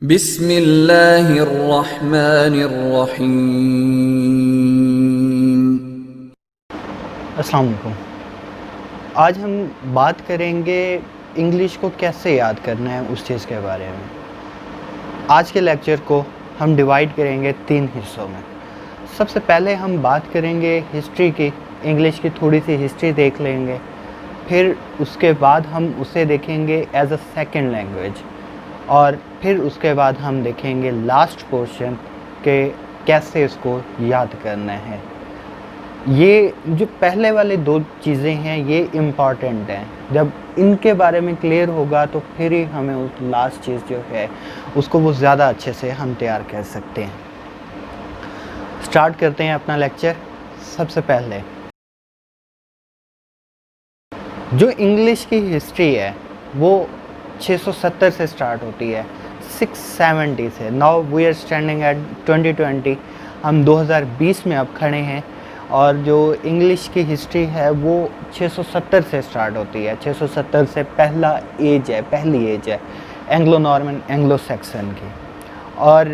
बिस्मिल्लाहिर्रहमानिर्रहीम। अस्सलाम वालेकुम। आज हम बात करेंगे इंग्लिश को कैसे याद करना है उस चीज़ के बारे में। आज के लेक्चर को हम डिवाइड करेंगे 3 हिस्सों में। सबसे पहले हम बात करेंगे हिस्ट्री की, इंग्लिश की थोड़ी सी हिस्ट्री देख लेंगे। फिर उसके बाद हम उसे देखेंगे एज अ सेकेंड लैंग्वेज, और फिर उसके बाद हम देखेंगे लास्ट पोर्शन के कैसे इसको याद करना है। ये जो पहले वाले 2 चीज़ें हैं ये इम्पॉर्टेंट हैं। जब इनके बारे में क्लियर होगा तो फिर ही हमें उस लास्ट चीज़ जो है उसको वो ज़्यादा अच्छे से हम तैयार कर सकते हैं। स्टार्ट करते हैं अपना लेक्चर। सबसे पहले जो इंग्लिश की हिस्ट्री है वो 670 से स्टार्ट होती है, 670 से। Now we are standing at 2020, हम 2020 में अब खड़े हैं, और जो इंग्लिश की हिस्ट्री है वो 670 से स्टार्ट होती है। 670 से पहली एज है एंग्लो नॉर्मन एंग्लो सैक्सन की। और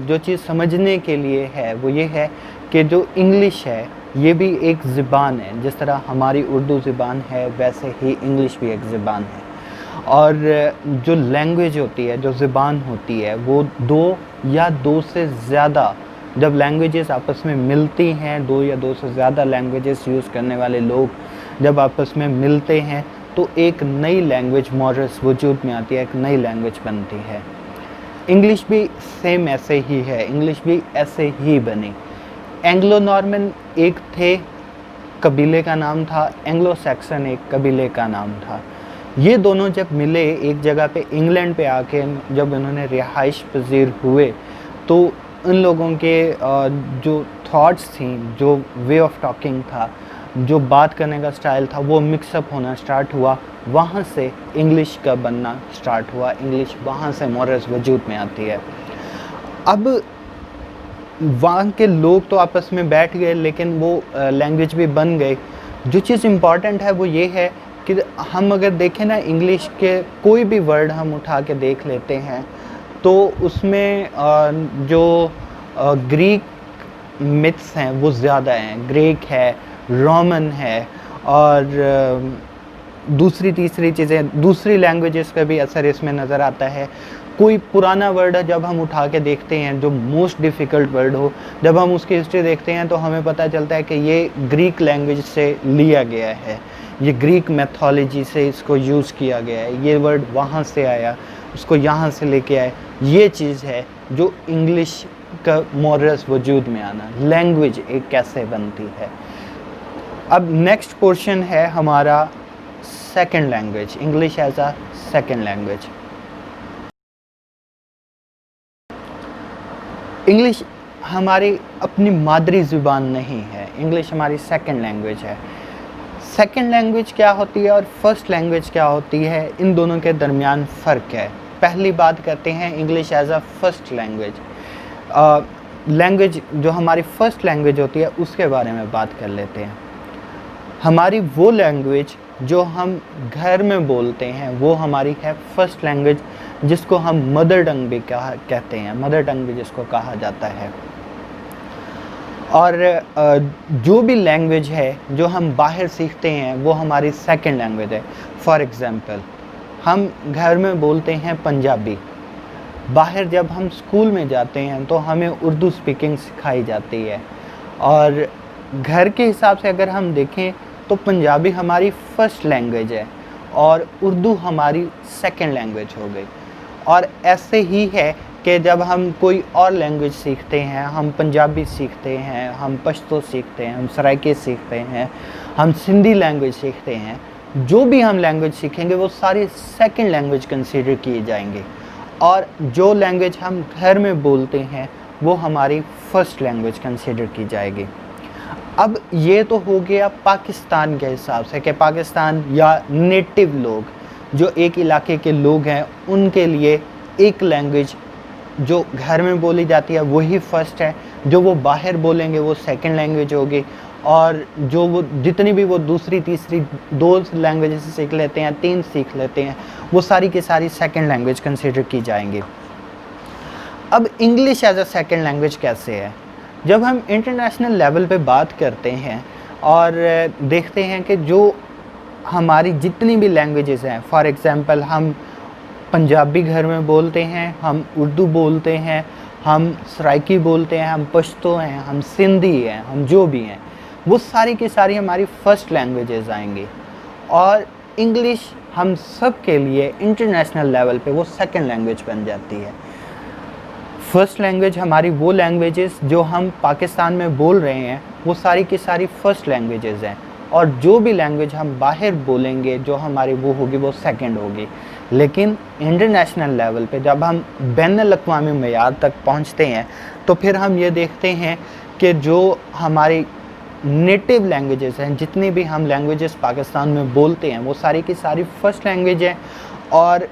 जो चीज़ समझने के लिए है वो ये है कि जो इंग्लिश है ये भी एक ज़बान है। जिस तरह हमारी उर्दू ज़बान है वैसे ही इंग्लिश भी एक ज़बान है। और जो लैंग्वेज होती है, जो ज़बान होती है, वो 2 या 2 से ज़्यादा, जब लैंग्वेजेस आपस में मिलती हैं, 2 या 2 से ज़्यादा लैंग्वेजेस यूज़ करने वाले लोग जब आपस में मिलते हैं तो एक नई लैंग्वेज मॉडर्स वजूद में आती है, एक नई लैंग्वेज बनती है। इंग्लिश भी सेम ऐसे ही है, इंग्लिश भी ऐसे ही बनी। एंग्लो नॉर्मन एक थे, कबीले का नाम था, एंग्लो सैक्सन एक कबीले का नाम था। ये दोनों जब मिले एक जगह पे इंग्लैंड पे आके, जब उन्होंने रिहाइश पजीर हुए, तो उन लोगों के जो थॉट्स थी, जो वे ऑफ टॉकिंग था, जो बात करने का स्टाइल था, वो मिक्सअप होना स्टार्ट हुआ। वहाँ से इंग्लिश का बनना स्टार्ट हुआ। इंग्लिश वहाँ से मॉडर्स वजूद में आती है। अब वहाँ के लोग तो आपस में बैठ गए, लेकिन वो लैंग्वेज भी बन गई। जो चीज़ इम्पॉर्टेंट है वो ये है कि हम अगर देखें ना, इंग्लिश के कोई भी वर्ड हम उठा के देख लेते हैं तो उसमें जो ग्रीक मिथ्स हैं वो ज़्यादा हैं। ग्रीक है, रोमन है, और दूसरी तीसरी चीज़ें, दूसरी लैंग्वेजेस का भी असर इसमें नज़र आता है। कोई पुराना वर्ड है जब हम उठा के देखते हैं, जो मोस्ट डिफ़िकल्ट वर्ड हो, जब हम उसकी हिस्ट्री देखते हैं तो हमें पता चलता है कि ये ग्रीक लैंग्वेज से लिया गया है, ये ग्रीक मैथोलॉजी से इसको यूज़ किया गया है, ये वर्ड वहाँ से आया, उसको यहाँ से लेके आए। ये चीज़ है जो इंग्लिश का मॉडर्स वजूद में आना, लैंग्वेज एक कैसे बनती है। अब नेक्स्ट पोर्शन है हमारा second language, English as a second language. English हमारी अपनी मादरी ज़ुबान नहीं है, इंग्लिश हमारी सेकेंड लैंग्वेज है। सेकेंड लैंग्वेज क्या होती है और फर्स्ट लैंग्वेज क्या होती है, इन दोनों के दरमियान फ़र्क है। पहली बात करते हैं English as a first language. Language जो हमारी फ़र्स्ट लैंग्वेज होती है उसके बारे में बात कर लेते हैं। हमारी वो लैंग्वेज जो हम घर में बोलते हैं वो हमारी है फर्स्ट लैंग्वेज, जिसको हम मदर टंग भी कहते हैं, मदर टंग भी जिसको कहा जाता है। और जो भी लैंग्वेज है जो हम बाहर सीखते हैं वो हमारी सेकंड लैंग्वेज है। फॉर एग्ज़ाम्पल, हम घर में बोलते हैं पंजाबी, बाहर जब हम स्कूल में जाते हैं तो हमें उर्दू स्पीकिंग सिखाई जाती है। और घर के हिसाब से अगर हम देखें तो पंजाबी हमारी फर्स्ट लैंग्वेज है और उर्दू हमारी सेकंड लैंग्वेज हो गई। और ऐसे ही है कि जब हम कोई और लैंग्वेज सीखते हैं, हम पंजाबी सीखते हैं, हम पश्तो सीखते हैं, हम सराइकी सीखते हैं, हम सिंधी लैंग्वेज सीखते हैं, जो भी हम लैंग्वेज सीखेंगे वो सारी सेकंड लैंग्वेज कंसीडर की जाएंगी। और जो लैंग्वेज हम घर में बोलते हैं वो हमारी फर्स्ट लैंग्वेज कंसीडर की जाएगी। अब ये तो हो गया पाकिस्तान के हिसाब से कि पाकिस्तान या नेटिव लोग, जो एक इलाके के लोग हैं, उनके लिए एक लैंग्वेज जो घर में बोली जाती है वही फर्स्ट है, जो वो बाहर बोलेंगे वो सेकंड लैंग्वेज होगी। और जो वो जितनी भी वो दूसरी तीसरी 2 लैंग्वेजेस सीख लेते हैं, 3 सीख लेते हैं, वो सारी की सारी सेकंड लैंग्वेज कंसीडर की जाएंगी। अब English as a second language कैसे है? जब हम इंटरनेशनल लेवल पे बात करते हैं और देखते हैं कि जो हमारी जितनी भी लैंग्वेजेस हैं, फॉर एग्ज़ाम्पल हम पंजाबी घर में बोलते हैं, हम उर्दू बोलते हैं, हम सराइकी बोलते हैं, हम पश्तो हैं, हम सिंधी हैं, हम जो भी हैं, वो सारी की सारी हमारी फ़र्स्ट लैंग्वेजेस आएंगी। और इंग्लिश हम सब के लिए इंटरनेशनल लेवल पे वो सेकंड लैंग्वेज बन जाती है। फ़र्स्ट लैंग्वेज हमारी वो लैंग्वेजेस जो हम पाकिस्तान में बोल रहे हैं, वो सारी की सारी फ़र्स्ट लैंग्वेजेस हैं, और जो भी लैंग्वेज हम बाहर बोलेंगे जो हमारी वो होगी वो सेकंड होगी। लेकिन इंटरनेशनल लेवल पे जब हम बैनुल-अक़वामी मेयार तक पहुंचते हैं, तो फिर हम ये देखते हैं कि जो हमारी नेटिव लैंग्वेजेस हैं, जितनी भी हम लैंग्वेजेस पाकिस्तान में बोलते हैं, वो सारी की सारी फ़र्स्ट लैंग्वेज हैं। और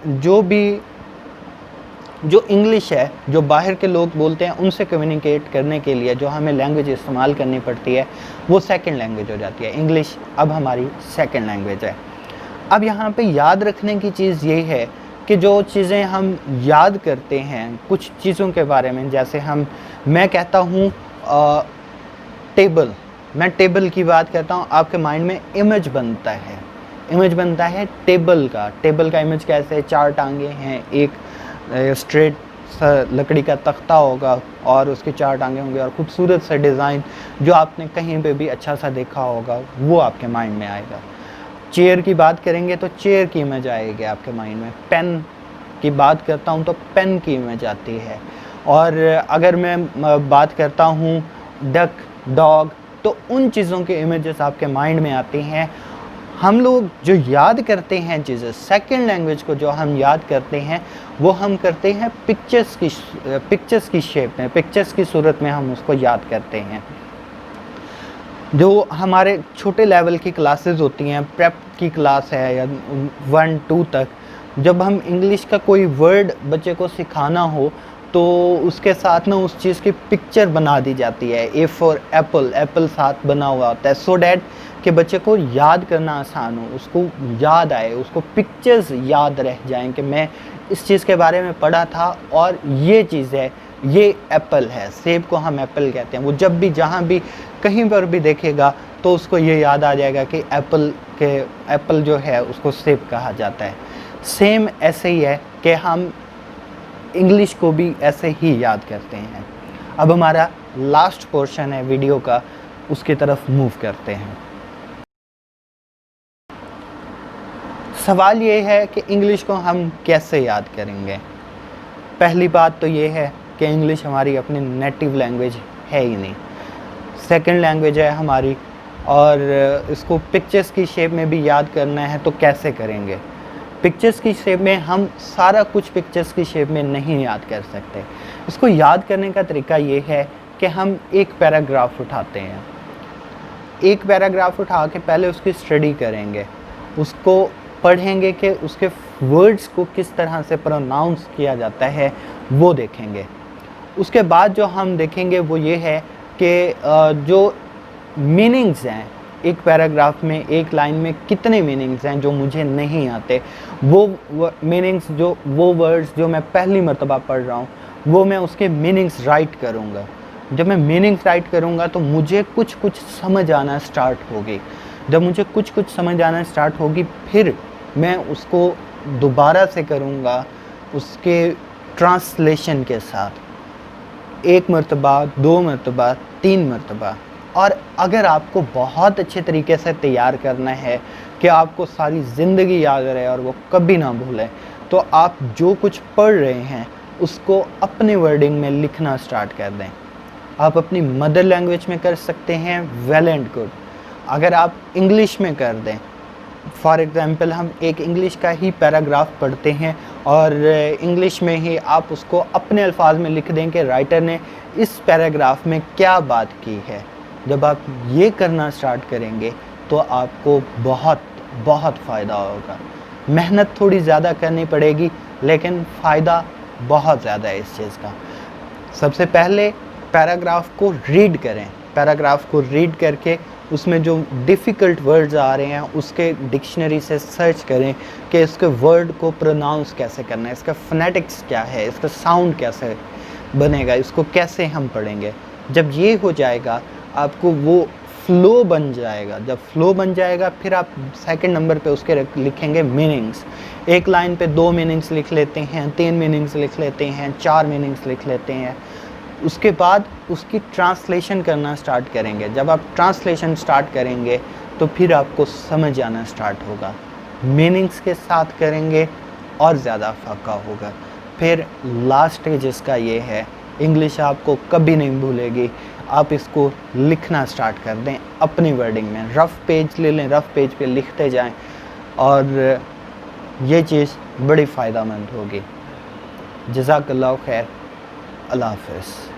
जो इंग्लिश है, जो बाहर के लोग बोलते हैं, उनसे कम्युनिकेट करने के लिए जो हमें लैंग्वेज इस्तेमाल करनी पड़ती है, वो सेकंड लैंग्वेज हो जाती है। इंग्लिश अब हमारी सेकंड लैंग्वेज है। अब यहाँ पे याद रखने की चीज़ ये है कि जो चीज़ें हम याद करते हैं कुछ चीज़ों के बारे में, जैसे मैं कहता हूँ टेबल, मैं टेबल की बात करता हूँ, आपके माइंड में इमेज बनता है टेबल का इमेज कैसे है? 4 टांगे हैं, एक स्ट्रेट सा लकड़ी का तख्ता होगा और उसके 4 टांगे होंगे, और खूबसूरत सा डिज़ाइन जो आपने कहीं पे भी अच्छा सा देखा होगा, वो आपके माइंड में आएगा। चेयर की बात करेंगे तो चेयर की इमेज आएगी आपके माइंड में। पेन की बात करता हूँ तो पेन की इमेज आती है। और अगर मैं बात करता हूँ डक, डॉग, तो उन चीज़ों के इमेजेस आपके माइंड में आती हैं। हम लोग जो याद करते हैं चीज़ें, सेकंड लैंग्वेज को जो हम याद करते हैं, वो हम करते हैं पिक्चर्स की शेप में, पिक्चर्स की सूरत में हम उसको याद करते हैं। जो हमारे छोटे लेवल की क्लासेस होती हैं, प्रेप की क्लास है या 1-2 तक, जब हम इंग्लिश का कोई वर्ड बच्चे को सिखाना हो तो उसके साथ ना उस चीज़ की पिक्चर बना दी जाती है। ए फॉर एप्पल, एप्पल साथ बना हुआ होता है, सो डैट कि बच्चे को याद करना आसान हो, उसको याद आए, उसको पिक्चर्स याद रह जाएं कि मैं इस चीज़ के बारे में पढ़ा था और ये चीज़ है, ये एप्पल है। सेब को हम एप्पल कहते हैं। वो जब भी जहाँ भी कहीं पर भी देखेगा तो उसको ये याद आ जाएगा कि एप्पल जो है उसको सेब कहा जाता है। सेम ऐसे ही है कि हम इंग्लिश को भी ऐसे ही याद करते हैं। अब हमारा लास्ट पोर्शन है वीडियो का, उसकी तरफ मूव करते हैं। सवाल ये है कि इंग्लिश को हम कैसे याद करेंगे। पहली बात तो ये है कि इंग्लिश हमारी अपनी नेटिव लैंग्वेज है ही नहीं, सेकंड लैंग्वेज है हमारी, और इसको पिक्चर्स की शेप में भी याद करना है तो कैसे करेंगे? पिक्चर्स की शेप में हम सारा कुछ पिक्चर्स की शेप में नहीं याद कर सकते। इसको याद करने का तरीका ये है कि हम एक पैराग्राफ उठाते हैं, एक पैराग्राफ उठा के पहले उसकी स्टडी करेंगे, उसको पढ़ेंगे कि उसके वर्ड्स को किस तरह से प्रोनाउंस किया जाता है, वो देखेंगे। उसके बाद जो हम देखेंगे वो ये है कि जो मीनिंग्स हैं एक पैराग्राफ में, एक लाइन में कितने मीनिंग्स हैं जो मुझे नहीं आते, वो मीनिंग्स, वो वर्ड्स जो मैं पहली मर्तबा पढ़ रहा हूँ, वो मैं उसके मीनिंग्स राइट करूँगा। जब मैं मीनिंग्स राइट करूँगा तो मुझे कुछ कुछ समझ आना स्टार्ट होगी। जब मुझे कुछ कुछ समझ आना स्टार्ट होगी, फिर मैं उसको दोबारा से करूँगा उसके ट्रांसलेशन के साथ, 1 मरतबा, 2 मरतबा, 3 मरतबा। और अगर आपको बहुत अच्छे तरीके से तैयार करना है कि आपको सारी ज़िंदगी याद रहे और वो कभी ना भूलें, तो आप जो कुछ पढ़ रहे हैं उसको अपने वर्डिंग में लिखना स्टार्ट कर दें। आप अपनी मदर लैंग्वेज में कर सकते हैं, वेल एंड गुड। अगर आप इंग्लिश में कर दें, फॉर एग्ज़ाम्पल हम एक इंग्लिश का ही पैराग्राफ पढ़ते हैं और इंग्लिश में ही आप उसको अपने अल्फाज में लिख दें कि राइटर ने इस पैराग्राफ में क्या बात की है। जब आप ये करना स्टार्ट करेंगे तो आपको बहुत बहुत फ़ायदा होगा। मेहनत थोड़ी ज़्यादा करनी पड़ेगी लेकिन फ़ायदा बहुत ज़्यादा है इस चीज़ का। सबसे पहले पैराग्राफ को रीड करें, पैराग्राफ को रीड करके उसमें जो डिफ़िकल्ट वर्ड्स आ रहे हैं उसके डिक्शनरी से सर्च करें कि इसके वर्ड को प्रोनाउंस कैसे करना है, इसका फ़ोनेटिक्स क्या है, इसका साउंड कैसे है। बनेगा, इसको कैसे हम पढ़ेंगे। जब ये हो जाएगा आपको वो फ्लो बन जाएगा। जब फ्लो बन जाएगा फिर आप सेकंड नंबर पे उसके लिखेंगे मीनिंग्स। एक लाइन पे 2 मीनिंग्स लिख लेते हैं, 3 मीनिंग्स लिख लेते हैं, 4 मीनिंग्स लिख लेते हैं। उसके बाद उसकी ट्रांसलेशन करना स्टार्ट करेंगे। जब आप ट्रांसलेशन स्टार्ट करेंगे तो फिर आपको समझ आना स्टार्ट होगा। मीनिंग्स के साथ करेंगे और ज़्यादा फाका होगा। फिर लास्ट स्टेज इसका ये है, इंग्लिश आपको कभी नहीं भूलेगी। आप इसको लिखना स्टार्ट कर दें अपनी वर्डिंग में। रफ़ पेज ले लें, रफ़ पेज पे लिखते जाएं और ये चीज़ बड़ी फ़ायदेमंद होगी। जज़ाकल्लाह खैर। अल्लाह हाफ़िज़।